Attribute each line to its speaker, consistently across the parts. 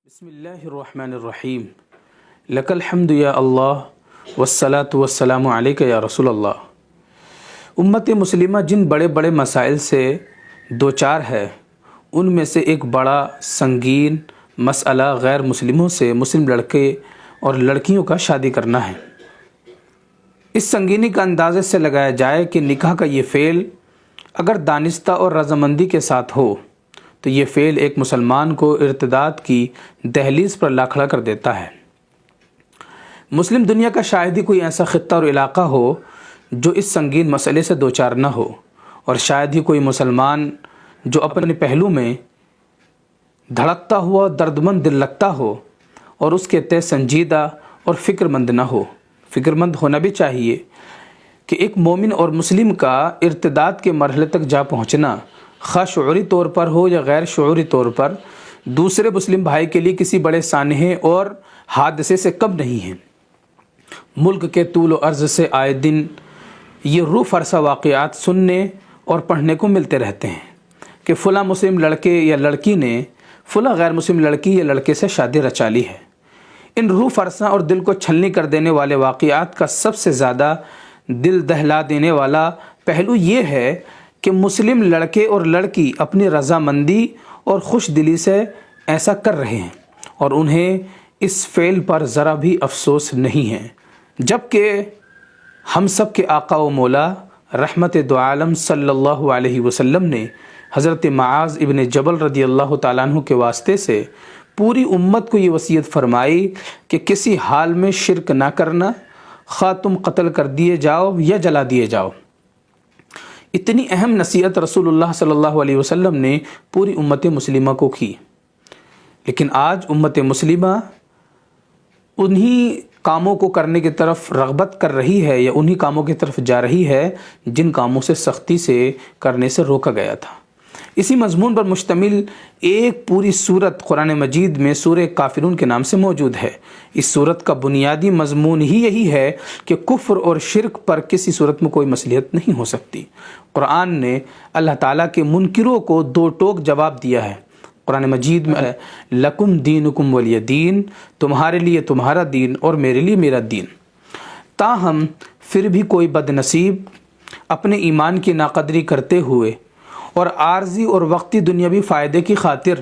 Speaker 1: بسم اللہ الرحمن الرحیم لک الحمد یا اللہ والصلاة والسلام علیک یا رسول اللہ۔ امت مسلمہ جن بڑے بڑے مسائل سے دوچار ہے ان میں سے ایک بڑا سنگین مسئلہ غیر مسلموں سے مسلم لڑکے اور لڑکیوں کا شادی کرنا ہے۔ اس سنگینی کا اندازے سے لگایا جائے کہ نکاح کا یہ فعل اگر دانستہ اور رضامندی کے ساتھ ہو تو یہ فعل ایک مسلمان کو ارتداد کی دہلیز پر لا کھڑا کر دیتا ہے۔ مسلم دنیا کا شاید ہی کوئی ایسا خطہ اور علاقہ ہو جو اس سنگین مسئلے سے دوچار نہ ہو، اور شاید ہی کوئی مسلمان جو اپنے پہلو میں دھڑکتا ہوا درد مند دل لگتا ہو اور اس کے تئیں سنجیدہ اور فکر مند نہ ہو۔ فکر مند ہونا بھی چاہیے کہ ایک مومن اور مسلم کا ارتداد کے مرحلے تک جا پہنچنا، خواہ شعوری طور پر ہو یا غیر شعوری طور پر، دوسرے مسلم بھائی کے لیے کسی بڑے سانحے اور حادثے سے کم نہیں ہے۔ ملک کے طول و عرض سے آئے دن یہ روح فرسا واقعات سننے اور پڑھنے کو ملتے رہتے ہیں کہ فلاں مسلم لڑکے یا لڑکی نے فلاں غیر مسلم لڑکی یا لڑکے سے شادی رچا لی ہے۔ ان روح فرساں اور دل کو چھلنی کر دینے والے واقعات کا سب سے زیادہ دل دہلا دینے والا پہلو یہ ہے کہ مسلم لڑکے اور لڑکی اپنی رضامندی اور خوش دلی سے ایسا کر رہے ہیں اور انہیں اس فعل پر ذرا بھی افسوس نہیں ہے، جبکہ ہم سب کے آقا و مولا رحمت دو عالم صلی اللہ علیہ وسلم نے حضرت معاذ ابن جبل رضی اللہ تعالیٰ عنہ کے واسطے سے پوری امت کو یہ وصیت فرمائی کہ کسی حال میں شرک نہ کرنا، خواہ تم قتل کر دیے جاؤ یا جلا دیے جاؤ۔ اتنی اہم نصیحت رسول اللہ صلی اللہ علیہ وسلم نے پوری امت مسلمہ کو کی، لیکن آج امت مسلمہ انہی کاموں کو کرنے کی طرف رغبت کر رہی ہے یا انہی کاموں کی طرف جا رہی ہے جن کاموں سے سختی سے کرنے سے روکا گیا تھا۔ اسی مضمون پر مشتمل ایک پوری سورت قرآن مجید میں سورہ کافرون کے نام سے موجود ہے۔ اس سورت کا بنیادی مضمون ہی یہی ہے کہ کفر اور شرک پر کسی صورت میں کوئی مصلحت نہیں ہو سکتی۔ قرآن نے اللہ تعالیٰ کے منکروں کو دو ٹوک جواب دیا ہے۔ قرآن مجید میں لکم دینکم ولی دین، تمہارے لیے تمہارا دین اور میرے لیے میرا دین۔ تاہم پھر بھی کوئی بد نصیب اپنے ایمان کی ناقدری کرتے ہوئے اور عارضی اور وقتی دنیاوی فائدے کی خاطر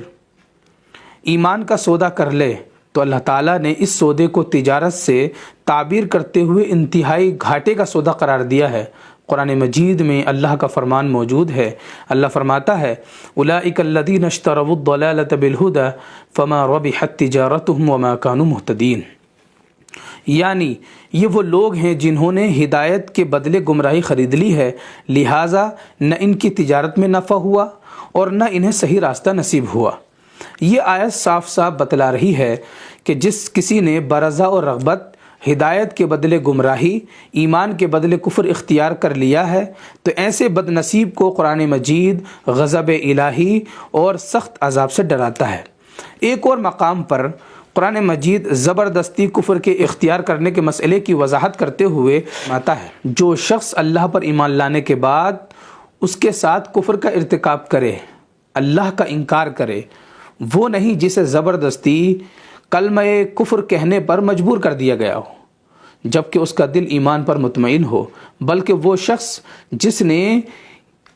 Speaker 1: ایمان کا سودا کر لے تو اللہ تعالیٰ نے اس سودے کو تجارت سے تعبیر کرتے ہوئے انتہائی گھاٹے کا سودا قرار دیا ہے۔ قرآن مجید میں اللہ کا فرمان موجود ہے۔ اللہ فرماتا ہے اولئک الذین اشتروا الضلالۃ بالہدی فما ربحت تجارتہم وما کانوا مہتدین، یعنی یہ وہ لوگ ہیں جنہوں نے ہدایت کے بدلے گمراہی خرید لی ہے، لہٰذا نہ ان کی تجارت میں نفع ہوا اور نہ انہیں صحیح راستہ نصیب ہوا۔ یہ آیت صاف صاف بتلا رہی ہے کہ جس کسی نے برضا اور رغبت ہدایت کے بدلے گمراہی، ایمان کے بدلے کفر اختیار کر لیا ہے تو ایسے بد نصیب کو قرآن مجید غضب الہی اور سخت عذاب سے ڈراتا ہے۔ ایک اور مقام پر قرآن مجید زبردستی کفر کے اختیار کرنے کے مسئلے کی وضاحت کرتے ہوئے فرماتا ہے جو شخص اللہ پر ایمان لانے کے بعد اس کے ساتھ کفر کا ارتکاب کرے، اللہ کا انکار کرے، وہ نہیں جسے زبردستی کلمہ کفر کہنے پر مجبور کر دیا گیا ہو جبکہ اس کا دل ایمان پر مطمئن ہو، بلکہ وہ شخص جس نے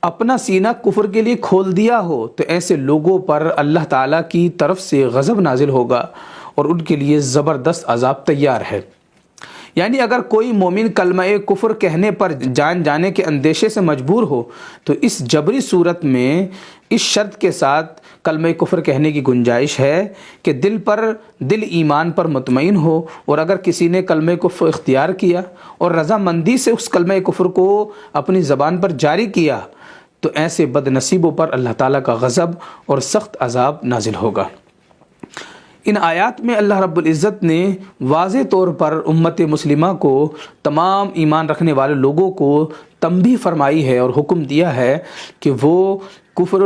Speaker 1: اپنا سینہ کفر کے لیے کھول دیا ہو تو ایسے لوگوں پر اللہ تعالیٰ کی طرف سے غضب نازل ہوگا اور ان کے لیے زبردست عذاب تیار ہے۔ یعنی اگر کوئی مومن کلمہ کفر کہنے پر جان جانے کے اندیشے سے مجبور ہو تو اس جبری صورت میں اس شرط کے ساتھ کلمہ کفر کہنے کی گنجائش ہے کہ دل ایمان پر مطمئن ہو، اور اگر کسی نے کلمہ کفر اختیار کیا اور رضامندی سے اس کلمہ کفر کو اپنی زبان پر جاری کیا تو ایسے بد نصیبوں پر اللہ تعالیٰ کا غضب اور سخت عذاب نازل ہوگا۔ ان آیات میں اللہ رب العزت نے واضح طور پر امت مسلمہ کو، تمام ایمان رکھنے والے لوگوں کو تنبیہ فرمائی ہے اور حکم دیا ہے کہ وہ کفر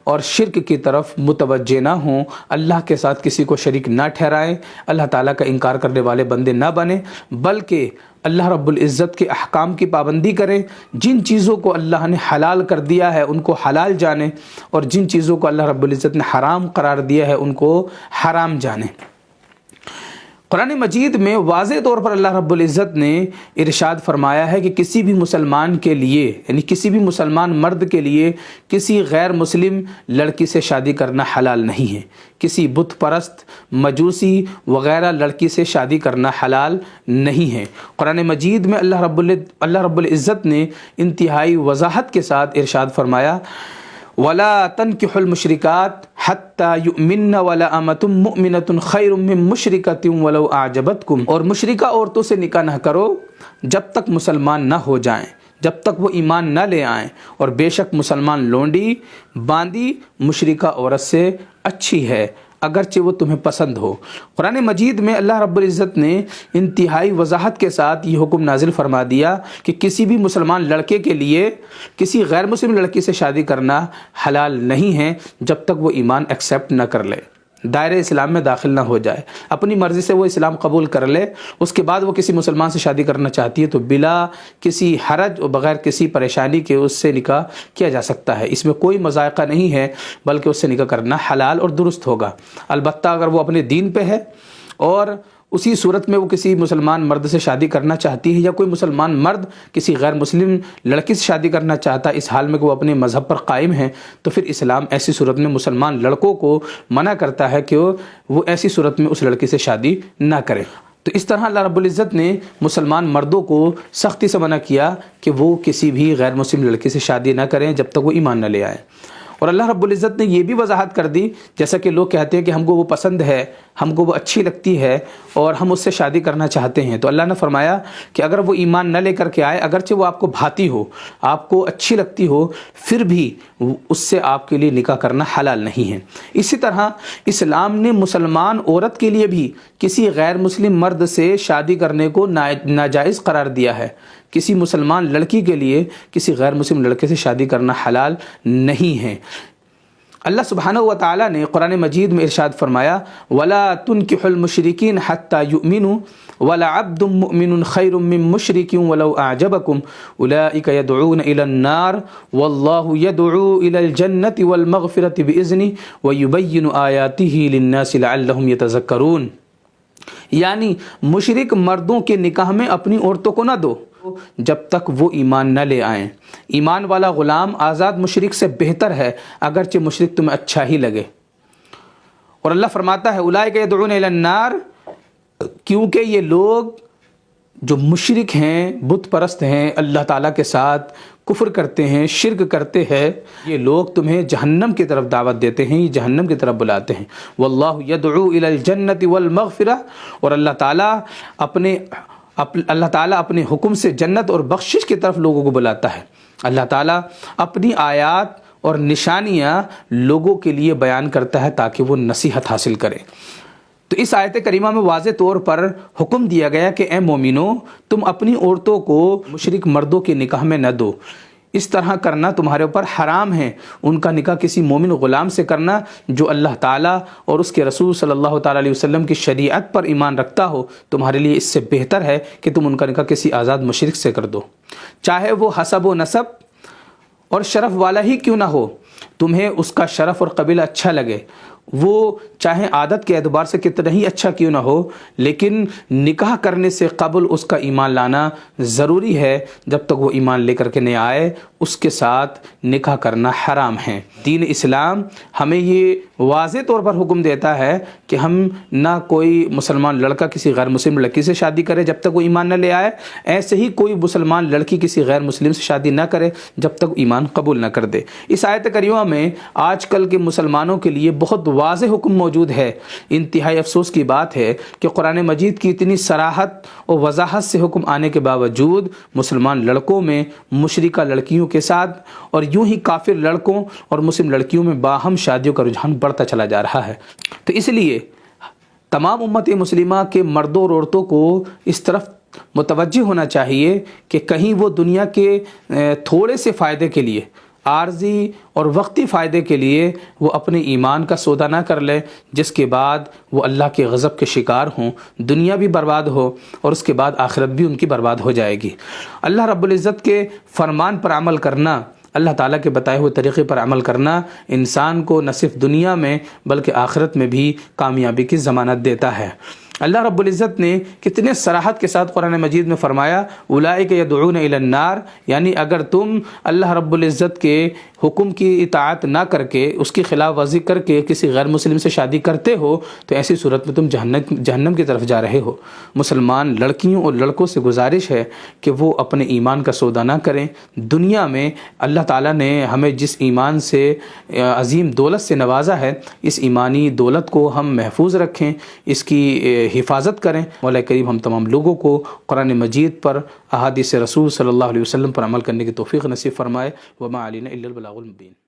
Speaker 1: اور شرک کی طرف متوجہ نہ ہوں، اللہ کے ساتھ کسی کو شریک نہ ٹھہرائیں، اللہ تعالیٰ کا انکار کرنے والے بندے نہ بنیں، بلکہ اللہ رب العزت کے احکام کی پابندی کریں، جن چیزوں کو اللہ نے حلال کر دیا ہے ان کو حلال جانیں، اور جن چیزوں کو اللہ رب العزت نے حرام قرار دیا ہے ان کو حرام جانیں۔ قرآن مجید میں واضح طور پر اللہ رب العزت نے ارشاد فرمایا ہے کہ کسی بھی مسلمان کے لیے، یعنی کسی بھی مسلمان مرد کے لیے کسی غیر مسلم لڑکی سے شادی کرنا حلال نہیں ہے، کسی بت پرست، مجوسی وغیرہ لڑکی سے شادی کرنا حلال نہیں ہے۔ قرآن مجید میں اللہ رب العزت نے انتہائی وضاحت کے ساتھ ارشاد فرمایا، وَلَا تَنْكِحُوا الْمُشْرِكَاتِ حَتَّى يُؤْمِنَّ وَلَأَمَةٌ مُؤْمِنَةٌ خَيْرٌ مِّن مُشْرِكَةٍ وَلَوْ أَعْجَبَتْكُمْ، اور مشرکہ عورتوں سے نکاح نہ کرو جب تک مسلمان نہ ہو جائیں، جب تک وہ ایمان نہ لے آئیں، اور بے شک مسلمان لونڈی باندی مشرکہ عورت سے اچھی ہے اگرچہ وہ تمہیں پسند ہو۔ قرآن مجید میں اللہ رب العزت نے انتہائی وضاحت کے ساتھ یہ حکم نازل فرما دیا کہ کسی بھی مسلمان لڑکے کے لیے کسی غیر مسلم لڑکی سے شادی کرنا حلال نہیں ہے جب تک وہ ایمان ایکسیپٹ نہ کر لے، دائرہ اسلام میں داخل نہ ہو جائے، اپنی مرضی سے وہ اسلام قبول کر لے، اس کے بعد وہ کسی مسلمان سے شادی کرنا چاہتی ہے تو بلا کسی حرج اور بغیر کسی پریشانی کے اس سے نکاح کیا جا سکتا ہے، اس میں کوئی مذائقہ نہیں ہے، بلکہ اس سے نکاح کرنا حلال اور درست ہوگا۔ البتہ اگر وہ اپنے دین پہ ہے اور اسی صورت میں وہ کسی مسلمان مرد سے شادی کرنا چاہتی ہے، یا کوئی مسلمان مرد کسی غیر مسلم لڑکی سے شادی کرنا چاہتا ہے اس حال میں کہ وہ اپنے مذہب پر قائم ہیں، تو پھر اسلام ایسی صورت میں مسلمان لڑکوں کو منع کرتا ہے کہ وہ ایسی صورت میں اس لڑکی سے شادی نہ کرے۔ تو اس طرح اللہ رب العزت نے مسلمان مردوں کو سختی سے منع کیا کہ وہ کسی بھی غیر مسلم لڑکی سے شادی نہ کریں جب تک وہ ایمان نہ لے آئیں۔ اور اللہ رب العزت نے یہ بھی وضاحت کر دی، جیسا کہ لوگ کہتے ہیں کہ ہم کو وہ پسند ہے، ہم کو وہ اچھی لگتی ہے اور ہم اس سے شادی کرنا چاہتے ہیں، تو اللہ نے فرمایا کہ اگر وہ ایمان نہ لے کر کے آئے، اگرچہ وہ آپ کو بھاتی ہو، آپ کو اچھی لگتی ہو، پھر بھی اس سے آپ کے لیے نکاح کرنا حلال نہیں ہے۔ اسی طرح اسلام نے مسلمان عورت کے لیے بھی کسی غیر مسلم مرد سے شادی کرنے کو ناجائز قرار دیا ہے۔ کسی مسلمان لڑکی کے لیے کسی غیر مسلم لڑکے سے شادی کرنا حلال نہیں ہے۔ اللہ سبحانہ و تعالیٰ نے قرآن مجید میں ارشاد فرمایا، وَلَا تُنْكِحُوا الْمُشْرِكِينَ حَتَّى يُؤْمِنُوا وَلَعَبْدٌ مُؤْمِنٌ خَيْرٌ مِّن مُشْرِكٍ وَلَوْ أَعْجَبَكُمْ أُولَٰئِكَ يَدْعُونَ إِلَى النَّارِ وَاللَّهُ يَدْعُو إِلَى الْجَنَّةِ وَالْمَغْفِرَةِ بِإِذْنِهِ وَيُبَيِّنُ آيَاتِهِ لِلنَّاسِ لَعَلَّهُمْ يَتَذَكَّرُونَ، یعنی مشرک مردوں کے نکاح میں اپنی عورتوں کو نہ دو جب تک وہ ایمان نہ لے آئیں۔ ایمان والا غلام آزاد مشرک سے بہتر ہے اگرچہ مشرک تمہیں اچھا ہی لگے۔ اور اللہ فرماتا ہے اولئک یدعون الی النار، کیونکہ یہ لوگ جو مشرک ہیں، بت پرست ہیں، اللہ تعالیٰ کے ساتھ کفر کرتے ہیں، شرک کرتے ہیں، یہ لوگ تمہیں جہنم کی طرف دعوت دیتے ہیں، یہ جہنم کی طرف بلاتے ہیں۔ واللہ یدعو الی الجنۃ والمغفرہ، اور اللہ تعالیٰ اپنے حکم سے جنت اور بخشش کی طرف لوگوں کو بلاتا ہے۔ اللہ تعالیٰ اپنی آیات اور نشانیاں لوگوں کے لیے بیان کرتا ہے تاکہ وہ نصیحت حاصل کریں۔ تو اس آیت کریمہ میں واضح طور پر حکم دیا گیا کہ اے مومنو، تم اپنی عورتوں کو مشرک مردوں کے نکاح میں نہ دو، اس طرح کرنا تمہارے اوپر حرام ہے۔ ان کا نکاح کسی مومن غلام سے کرنا جو اللہ تعالیٰ اور اس کے رسول صلی اللہ تعالیٰ علیہ وسلم کی شریعت پر ایمان رکھتا ہو، تمہارے لیے اس سے بہتر ہے کہ تم ان کا نکاح کسی آزاد مشرک سے کر دو، چاہے وہ حسب و نسب اور شرف والا ہی کیوں نہ ہو۔ تمہیں اس کا شرف اور قبیلہ اچھا لگے، وہ چاہے عادت کے اعتبار سے کتنا ہی اچھا کیوں نہ ہو، لیکن نکاح کرنے سے قبل اس کا ایمان لانا ضروری ہے۔ جب تک وہ ایمان لے کر کے نہیں آئے اس کے ساتھ نکاح کرنا حرام ہے۔ دین اسلام ہمیں یہ واضح طور پر حکم دیتا ہے کہ ہم نہ کوئی مسلمان لڑکا کسی غیر مسلم لڑکی سے شادی کرے جب تک وہ ایمان نہ لے آئے، ایسے ہی کوئی مسلمان لڑکی کسی غیر مسلم سے شادی نہ کرے جب تک ایمان قبول نہ کر دے۔ اس آیت کریمہ میں آج کل کے مسلمانوں کے لیے بہت واضح حکم موجود ہے۔ انتہائی افسوس کی بات ہے کہ قرآن مجید کی اتنی صراحت اور وضاحت سے حکم آنے کے باوجود مسلمان لڑکوں میں مشرکہ لڑکیوں کے ساتھ اور یوں ہی کافر لڑکوں اور مسلم لڑکیوں میں باہم شادیوں کا رجحان بڑھتا چلا جا رہا ہے۔ تو اس لیے تمام امت مسلمہ کے مردوں اور عورتوں کو اس طرف متوجہ ہونا چاہیے کہ کہیں وہ دنیا کے تھوڑے سے فائدے کے لیے عارضی اور وقتی فائدے کے لیے وہ اپنے ایمان کا سودا نہ کر لے، جس کے بعد وہ اللہ کے غضب کے شکار ہوں، دنیا بھی برباد ہو اور اس کے بعد آخرت بھی ان کی برباد ہو جائے گی۔ اللہ رب العزت کے فرمان پر عمل کرنا، اللہ تعالیٰ کے بتائے ہوئے طریقے پر عمل کرنا انسان کو نہ صرف دنیا میں بلکہ آخرت میں بھی کامیابی کی ضمانت دیتا ہے۔ اللہ رب العزت نے کتنے صراحت کے ساتھ قرآن مجید میں فرمایا اولئک یدعون الی النار، یعنی اگر تم اللہ رب العزت کے حکم کی اطاعت نہ کر کے، اس کی خلاف ورزی کر کے کسی غیر مسلم سے شادی کرتے ہو تو ایسی صورت میں تم جہنم کی طرف جا رہے ہو۔ مسلمان لڑکیوں اور لڑکوں سے گزارش ہے کہ وہ اپنے ایمان کا سودا نہ کریں۔ دنیا میں اللہ تعالیٰ نے ہمیں جس ایمان سے عظیم دولت سے نوازا ہے، اس ایمانی دولت کو ہم محفوظ رکھیں، اس کی حفاظت کریں۔ مولا کریم ہم تمام لوگوں کو قرآن مجید پر، احادیث رسول صلی اللہ علیہ وسلم پر عمل کرنے کی توفیق نصیب فرمائے۔ وما علینا الا البلاغ المبین۔